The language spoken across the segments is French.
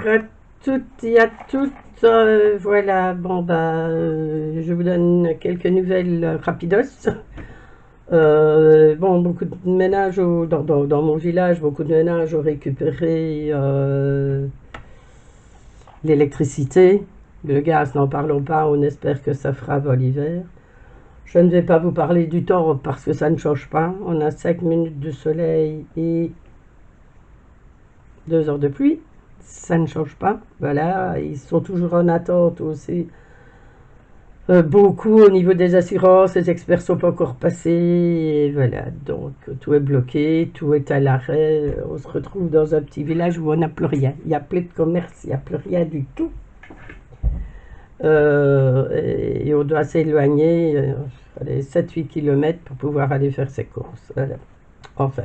à toutes et à toutes. Voilà, bon bah, je vous donne quelques nouvelles rapidos. Bon, beaucoup de ménages dans mon village, beaucoup de ménages ont récupéré l'électricité. Le gaz, n'en parlons pas, on espère que ça fera avant l'hiver. Je ne vais pas vous parler du temps parce que ça ne change pas. On a 5 minutes de soleil et 2 heures de pluie. Ça ne change pas. Voilà, ils sont toujours en attente aussi. Beaucoup au niveau des assurances, les experts sont pas encore passés. Et voilà, donc tout est bloqué, tout est à l'arrêt. On se retrouve dans un petit village où on n'a plus rien. Il n'y a plus de commerce, il n'y a plus rien du tout. Et on doit s'éloigner 7-8 km pour pouvoir aller faire ses courses. Voilà. Enfin,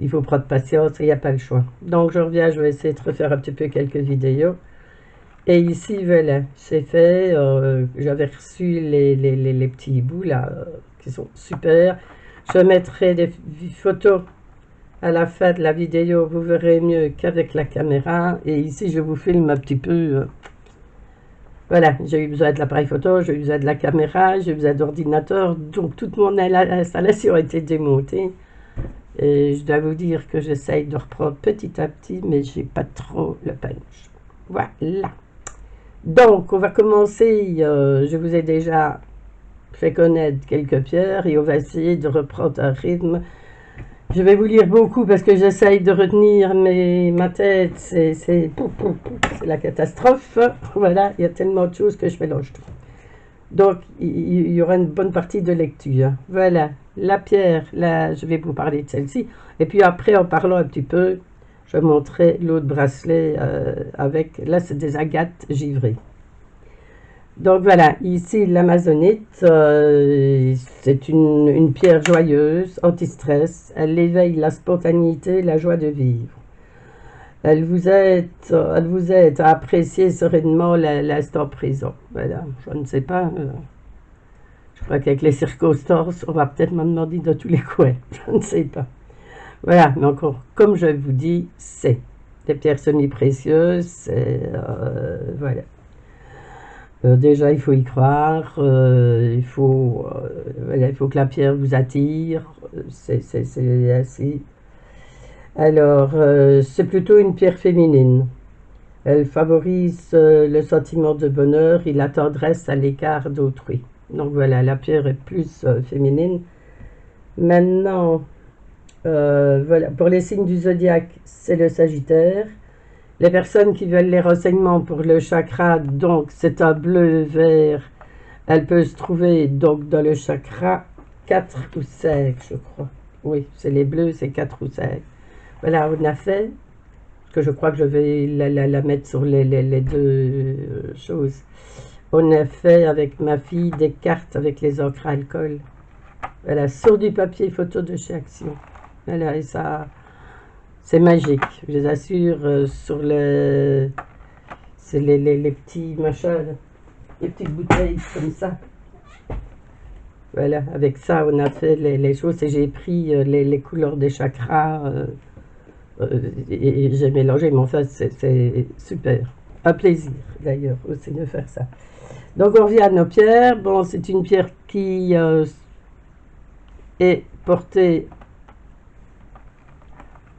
il faut prendre patience et il n'y a pas le choix. Donc je reviens, je vais essayer de refaire un petit peu quelques vidéos. Et ici, voilà, c'est fait. J'avais reçu les petits hiboux là, qui sont super. Je mettrai des photos à la fin de la vidéo. Vous verrez mieux qu'avec la caméra. Et ici, je vous filme un petit peu. Voilà, j'ai eu besoin de l'appareil photo, j'ai eu besoin de la caméra, j'ai eu besoin d'ordinateur. Donc, toute mon installation a été démontée. Et je dois vous dire que j'essaye de reprendre petit à petit, mais j'ai pas trop le punch. Voilà. Donc, on va commencer. Je vous ai déjà fait connaître quelques pierres et on va essayer de reprendre un rythme. Je vais vous lire beaucoup parce que j'essaye de retenir, mais ma tête, c'est la catastrophe. Voilà, il y a tellement de choses que je mélange tout. Donc, il y aura une bonne partie de lecture. Voilà, la pierre, là, je vais vous parler de celle-ci. Et puis après, en parlant un petit peu, je montrerai l'autre bracelet avec, là, c'est des agates givrées. Donc voilà, ici l'amazonite, c'est une pierre joyeuse, anti-stress. Elle éveille la spontanéité, la joie de vivre. Elle vous aide à apprécier sereinement l'instant présent. Voilà, je ne sais pas. Je crois qu'avec les circonstances, on va peut-être m'en demander de tous les coins. Je ne sais pas. Voilà, mais encore, comme je vous dis, c'est des pierres semi-précieuses. Voilà. Déjà, il faut y croire, voilà, il faut que la pierre vous attire, c'est assez. Alors, c'est plutôt une pierre féminine. Elle favorise le sentiment de bonheur et la tendresse à l'écart d'autrui. Donc voilà, la pierre est plus féminine. Maintenant, voilà, pour les signes du zodiaque, c'est le Sagittaire. Les personnes qui veulent les renseignements pour le chakra, donc c'est un bleu vert, elle peut se trouver donc dans le chakra 4 ou 5, je crois. Oui, c'est les bleus, c'est 4 ou 5. Voilà, on a fait, que je crois que je vais la mettre sur les deux choses. On a fait avec ma fille des cartes avec les encres à alcool. Voilà, sur du papier photo de chez Action. Voilà, et ça... C'est magique, je les assure, sur c'est les petits machins, les petites bouteilles comme ça. Voilà, avec ça, on a fait les choses et j'ai pris les couleurs des chakras et j'ai mélangé, mais enfin, c'est super. Un plaisir, d'ailleurs, aussi de faire ça. Donc, on revient à nos pierres. Bon, c'est une pierre qui est portée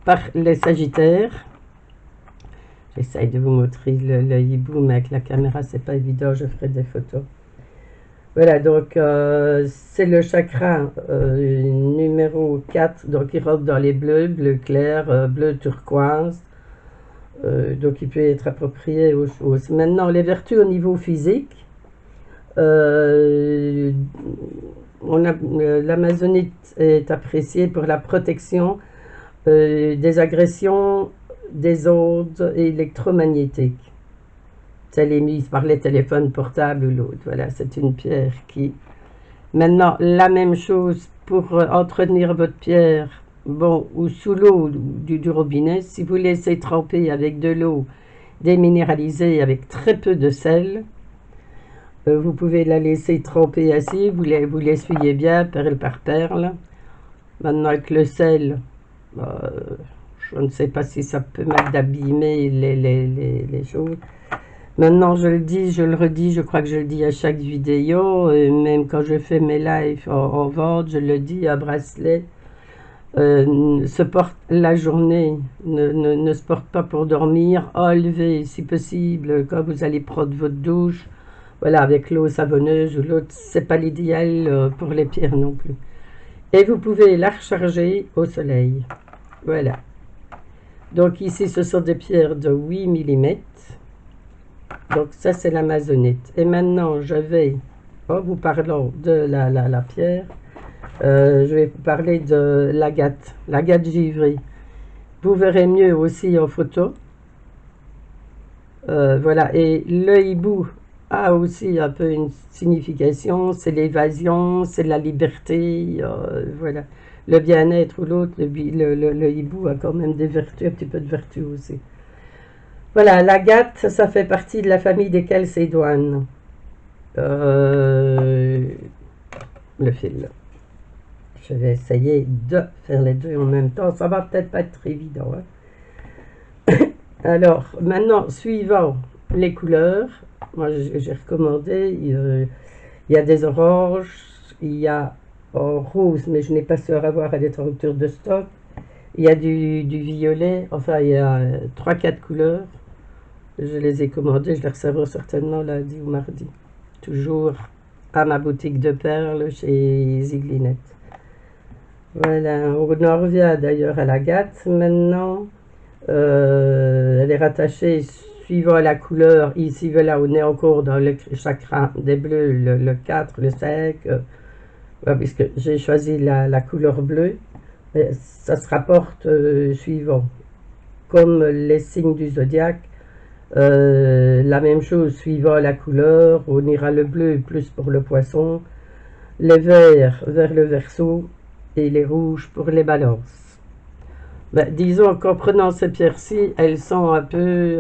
par les Sagittaires. J'essaye de vous montrer le hibou, mais avec la caméra, c'est pas évident, je ferai des photos. Voilà, donc c'est le chakra numéro 4, donc il rentre dans les bleus, bleu clair, bleu turquoise. Donc il peut être approprié aux choses. Maintenant, les vertus au niveau physique. L'amazonite est appréciée pour la protection des agressions des ondes électromagnétiques. Telle émise par les téléphones portables ou l'autre. Voilà, c'est une pierre qui... Maintenant, la même chose pour entretenir votre pierre, bon, ou sous l'eau du robinet. Si vous laissez tremper avec de l'eau déminéralisée avec très peu de sel, vous pouvez la laisser tremper ainsi, vous l'essuyez bien, perle par perle. Maintenant, avec le sel, Je ne sais pas si ça peut mal d'abîmer les choses. Maintenant, je le dis, je le redis, je crois que je le dis à chaque vidéo, et même quand je fais mes lives en vente, je le dis à bracelet. Se porte la journée, ne se porte pas pour dormir, enlevez si possible quand vous allez prendre votre douche, voilà, avec l'eau savonneuse ou l'autre, c'est pas l'idéal pour les pierres non plus. Et vous pouvez la recharger au soleil, voilà. Donc ici ce sont des pierres de 8 mm, donc ça c'est l'amazonite. Et maintenant je vais, en vous parlant de la pierre, je vais vous parler de l'agate givrée. Vous verrez mieux aussi en photo. Voilà, et le hibou a aussi un peu une signification, c'est l'évasion, c'est la liberté, voilà. Le bien-être ou l'autre, le hibou a quand même des vertus, un petit peu de vertus aussi. Voilà, l'agate, ça fait partie de la famille des chalcédoines. Le fil. Je vais essayer de faire les deux en même temps. Ça va peut-être pas être évident. Hein. Alors, maintenant, suivant les couleurs, moi j'ai recommandé, il y a des oranges, il y a en rose, mais je n'ai pas su avoir à être en rupture de stock. Il y a du violet, enfin il y a 3-4 couleurs. Je les ai commandées, je les recevrai certainement lundi ou mardi. Toujours à ma boutique de perles chez Ziglinette. Voilà, on en revient d'ailleurs à l'agate maintenant. Elle est rattachée suivant la couleur. Ici, voilà, on est encore dans le chakra des bleus, le 4, le 5. Puisque j'ai choisi la couleur bleue. Et ça se rapporte suivant. Comme les signes du zodiaque, la même chose suivant la couleur. On ira le bleu plus pour le poisson, les verts vers le verseau et les rouges pour les balances. Ben, disons qu'en prenant ces pierres-ci, elles sont un peu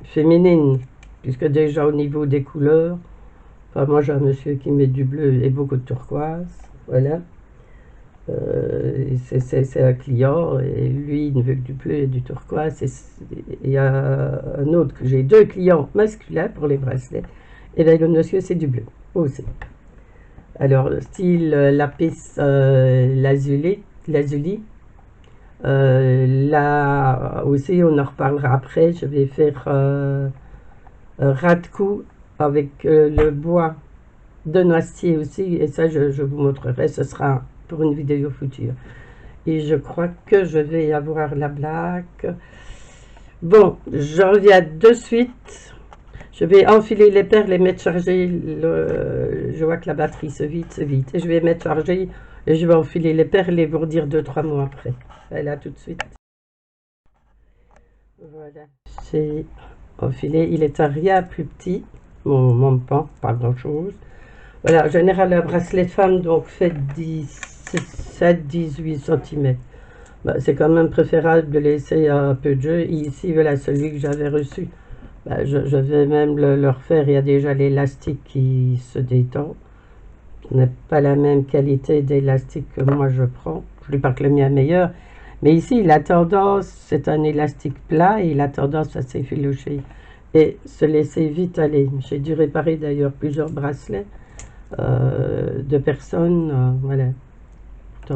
féminines, puisque déjà au niveau des couleurs, enfin moi j'ai un monsieur qui met du bleu et beaucoup de turquoise, voilà. C'est un client et lui il ne veut que du bleu et du turquoise. Il y a un autre, j'ai 2 clients masculins pour les bracelets, et là le monsieur c'est du bleu aussi. Alors style lapis lazuli. Là aussi, on en reparlera après. Je vais faire un ras de cou avec le bois de noisetier aussi. Et ça, je vous montrerai. Ce sera pour une vidéo future. Et je crois que je vais avoir la blague. Bon, je reviens de suite. Je vais enfiler les perles et mettre charger. Je vois que la batterie se vide, Et je vais mettre charger et je vais enfiler les perles et vous redire 2-3 mots après. Là, tout de suite. Voilà, j'ai enfilé. Il est un rien plus petit, mon pan, pas grand chose. Voilà, en général, un bracelet de femme donc fait 17-18 cm. Bah, c'est quand même préférable de laisser un peu de jeu. Ici, voilà, celui que j'avais reçu. Bah, je vais même le refaire. Il y a déjà l'élastique qui se détend. Ce n'est pas la même qualité d'élastique que moi je prends. Je ne dis pas que le mien est meilleur. Mais ici, la tendance, c'est un élastique plat et il a tendance à s'effilocher et se laisser vite aller. J'ai dû réparer d'ailleurs plusieurs bracelets de personnes. Voilà.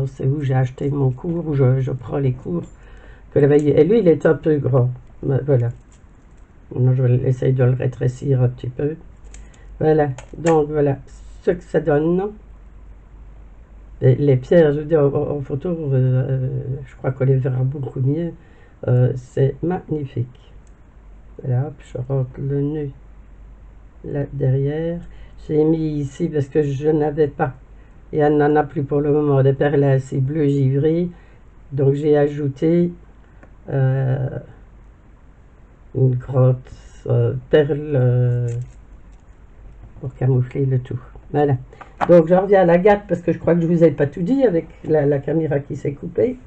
C'est où j'ai acheté mon cours, où je prends les cours. Et lui, il est un peu grand. Voilà. Maintenant, je vais essayer de le rétrécir un petit peu. Voilà. Donc, voilà ce que ça donne. Les pierres, je veux dire, en photo, je crois qu'on les verra beaucoup mieux. C'est magnifique. Voilà, hop, je rentre le nœud là derrière. J'ai mis ici parce que je n'avais pas, et elle n'en a plus pour le moment, des perles assez bleu givré. Donc j'ai ajouté une grande perle pour camoufler le tout. Voilà. Donc je reviens à l'agate parce que je crois que je ne vous ai pas tout dit avec la caméra qui s'est coupée.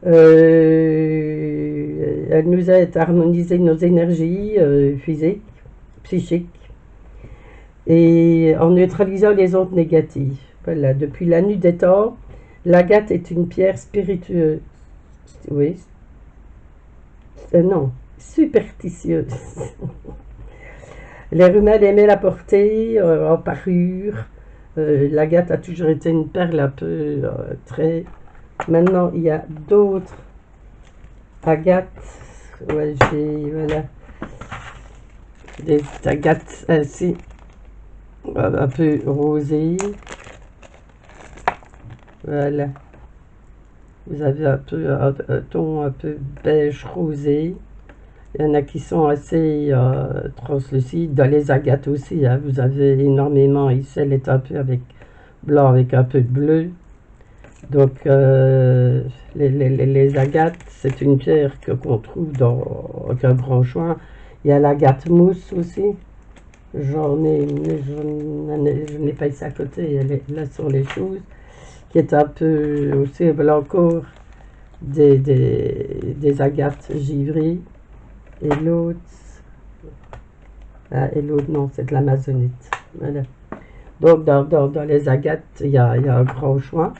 Elle nous aide à harmoniser nos énergies physiques, psychiques, et en neutralisant les ondes négatives. Voilà. Depuis la nuit des temps, l'agate est une pierre spiritueuse oui, non, superstitieuse. Les rumelles aimaient la porter en parure. L'agate a toujours été une perle un peu très... Maintenant, il y a d'autres agates. Ouais, j'ai, voilà, des agates ainsi, un peu rosées. Voilà. Vous avez un peu un ton un peu beige rosé. Il y en a qui sont assez translucides. Dans les agates aussi, hein, vous avez énormément. Ici, elle est un peu avec blanc, avec un peu de bleu. Donc, les agates, c'est une pierre qu'on trouve dans un grand choix. Il y a l'agate mousse aussi. Je n'ai pas ici à côté. Là sont les choses. Qui est un peu aussi encore des agates givrées. Et l'autre, non, c'est de l'amazonite. Voilà. Donc, dans les agates, il y a un grand choix.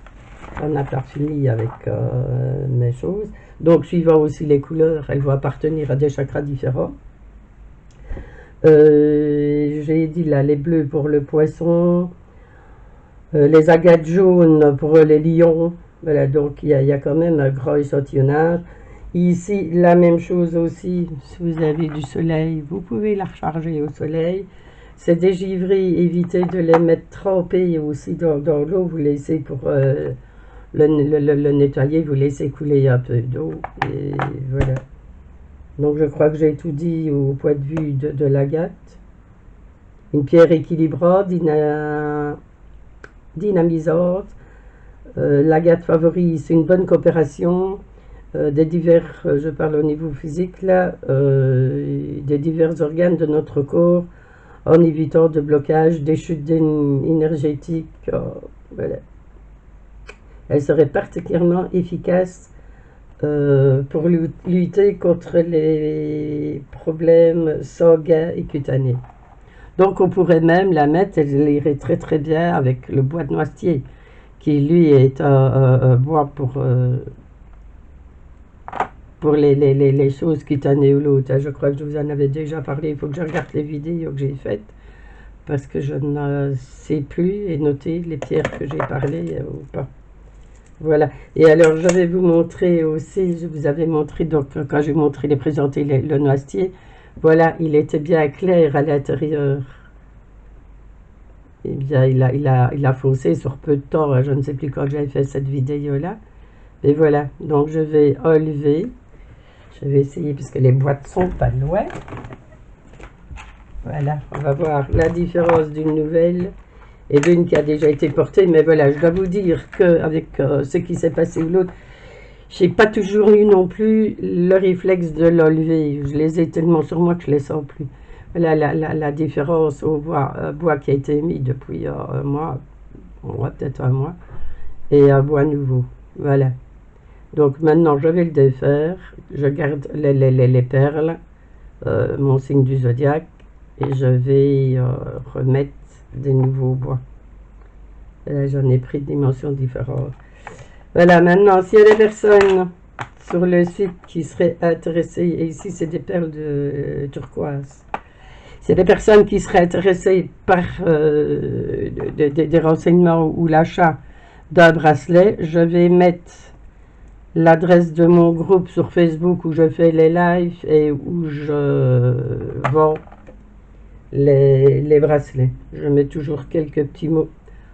On n'a pas fini avec mes choses. Donc, suivant aussi les couleurs, elles vont appartenir à des chakras différents. J'ai dit là, les bleus pour le poisson, les agates jaunes pour les lions. Voilà, donc il y a quand même un grand échantillonnage. Ici, la même chose aussi, si vous avez du soleil, vous pouvez la recharger au soleil. C'est des givries, évitez de les mettre trempées aussi dans l'eau, vous laissez pour le nettoyer, vous laissez couler un peu d'eau, et voilà. Donc je crois que j'ai tout dit au point de vue de l'agate. Une pierre équilibrante, dynamisante. L'agate favorise une bonne coopération. Des divers, je parle au niveau physique là, des divers organes de notre corps, en évitant de blocage, des chutes énergétiques. Voilà. Elle serait particulièrement efficace pour lutter contre les problèmes sanguins et cutanés. Donc on pourrait même la mettre, elle irait très très bien avec le bois de noisetier, qui lui est un bois pour les choses cutanées ou l'autre. Je crois que je vous en avais déjà parlé, il faut que je regarde les vidéos que j'ai faites, parce que je ne sais plus et noter les pierres que j'ai parlé ou pas. Voilà. Et alors, je vais vous montrer aussi, je vous avais montré, donc quand j'ai montré les présentés, le noisetier, voilà, il était bien clair à l'intérieur. Eh bien, il a foncé sur peu de temps, je ne sais plus quand j'avais fait cette vidéo-là. Et voilà, donc je vais enlever, je vais essayer, puisque les boîtes sont pas loin. Voilà, on va voir la différence d'une nouvelle et d'une qui a déjà été portée. Mais voilà, je dois vous dire qu'avec ce qui s'est passé ou l'autre, j'ai pas toujours eu non plus le réflexe de l'enlever. Je les ai tellement sur moi que je les sens plus. Voilà la différence au bois qui a été mis depuis un mois, peut-être un mois, et un bois nouveau. Voilà. Donc maintenant, je vais le défaire. Je garde les perles, mon signe du zodiaque, et je vais remettre des nouveaux bois. J'en ai pris de dimensions différentes. Voilà, maintenant, s'il y a des personnes sur le site qui seraient intéressées, et ici c'est des perles de turquoise, c'est des personnes qui seraient intéressées par des renseignements ou l'achat d'un bracelet, je vais mettre l'adresse de mon groupe sur Facebook où je fais les lives et où je vends les bracelets. Je mets toujours quelques petits mots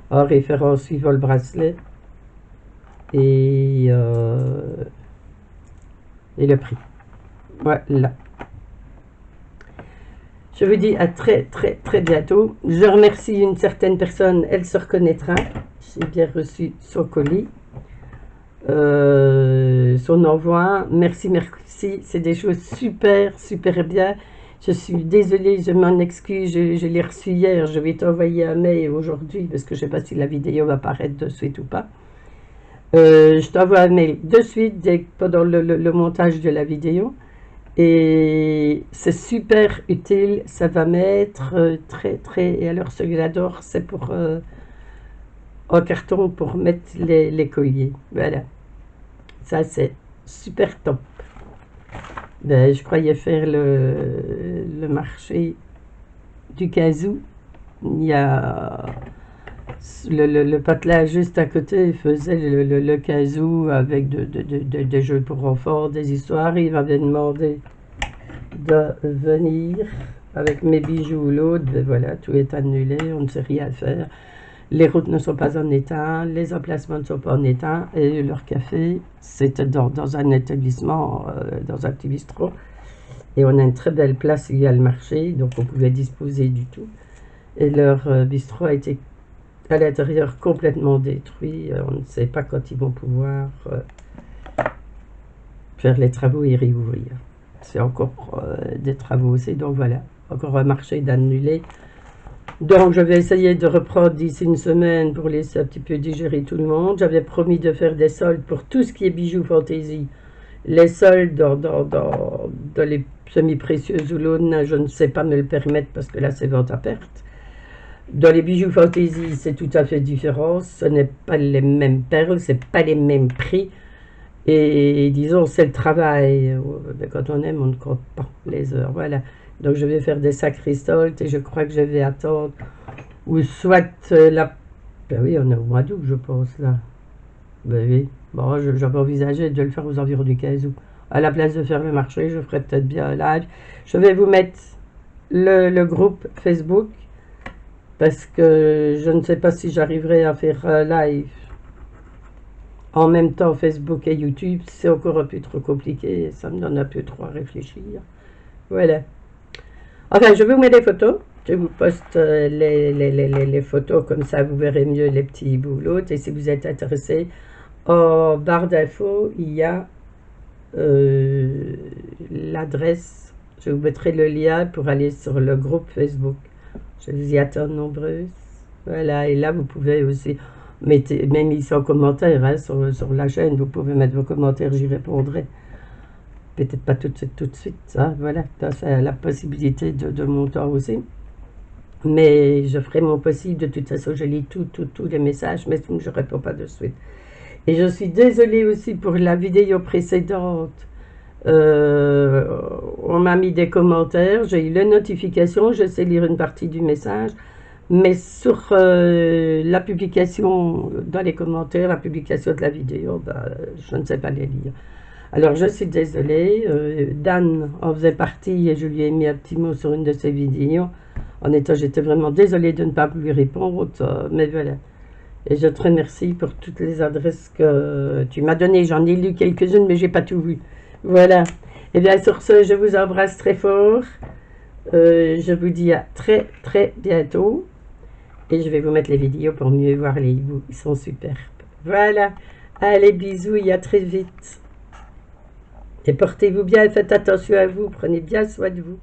en référence suivant le bracelet et le prix. Voilà. Je vous dis à très très très bientôt. Je remercie une certaine personne, elle se reconnaîtra. J'ai bien reçu son colis, son envoi. Merci, merci. C'est des choses super, super bien. Je suis désolée, je m'en excuse. Je l'ai reçu hier. Je vais t'envoyer un mail aujourd'hui parce que je ne sais pas si la vidéo va apparaître de suite ou pas. Je t'envoie un mail de suite pendant le montage de la vidéo. Et c'est super utile, ça va m'être très très, et alors ce que j'adore c'est pour un carton pour mettre les colliers, voilà, ça c'est super top. Ben, je croyais faire le marché du casou. Il y a le patelin juste à côté faisait le casou avec des jeux pour enfants, des histoires. Il m'avait demandé de venir avec mes bijoux l'autre. Ben voilà, tout est annulé, on ne sait rien faire. Les routes ne sont pas en état, les emplacements ne sont pas en état, et leur café, c'était dans un établissement, dans un petit bistrot. Et on a une très belle place, il y a le marché, donc on pouvait disposer du tout. Et leur bistrot a été à l'intérieur complètement détruit. On ne sait pas quand ils vont pouvoir faire les travaux et réouvrir. C'est encore des travaux aussi, donc voilà, encore un marché d'annulé. Donc je vais essayer de reprendre d'ici une semaine pour laisser un petit peu digérer tout le monde. J'avais promis de faire des soldes pour tout ce qui est bijoux fantaisie. Les soldes dans les semi-précieuses ou l'autre, je ne sais pas me le permettre parce que là c'est vente à perte. Dans les bijoux fantaisie, c'est tout à fait différent. Ce n'est pas les mêmes perles, c'est pas les mêmes prix. Et disons, c'est le travail. Quand on aime, on ne compte pas les heures. Voilà. Donc je vais faire des sacrés soldes et je crois que je vais attendre. Ou soit la... Ben oui, on est au mois d'août, je pense, là. Ben oui. Bon, j'avais envisagé de le faire aux environs du 15 août. À la place de faire le marché, je ferai peut-être bien un live. Je vais vous mettre le groupe Facebook. Parce que je ne sais pas si j'arriverai à faire un live en même temps Facebook et YouTube. C'est encore un peu trop compliqué. Ça me donne un peu trop à réfléchir. Voilà. Enfin, je vais vous mettre des photos. Je vous poste les photos. Comme ça, vous verrez mieux les petits boulots. Et si vous êtes intéressé, en barre d'infos, il y a l'adresse. Je vous mettrai le lien pour aller sur le groupe Facebook. Je vous y attends nombreuses. Voilà, et là, vous pouvez aussi, même ici en commentaire, hein, sur la chaîne, vous pouvez mettre vos commentaires, j'y répondrai. Peut-être pas tout de suite, hein, voilà, c'est la possibilité de mon temps aussi. Mais je ferai mon possible, de toute façon, je lis tous les messages, mais je ne réponds pas de suite. Et je suis désolée aussi pour la vidéo précédente. On m'a mis des commentaires, j'ai eu les notifications, je sais lire une partie du message, mais sur la publication, dans les commentaires, la publication de la vidéo, je ne sais pas les lire. Alors je suis désolée, Dan en faisait partie et je lui ai mis un petit mot sur une de ses vidéos. En étant, j'étais vraiment désolée de ne pas lui répondre, mais voilà. Et je te remercie pour toutes les adresses que tu m'as données. J'en ai lu quelques-unes, mais j'ai pas tout vu. Voilà. Et bien sur ce, je vous embrasse très fort. Je vous dis à très bientôt. Et je vais vous mettre les vidéos pour mieux voir les hiboux. Ils sont superbes. Voilà. Allez, bisous et à très vite. Et portez-vous bien, faites attention à vous. Prenez bien soin de vous.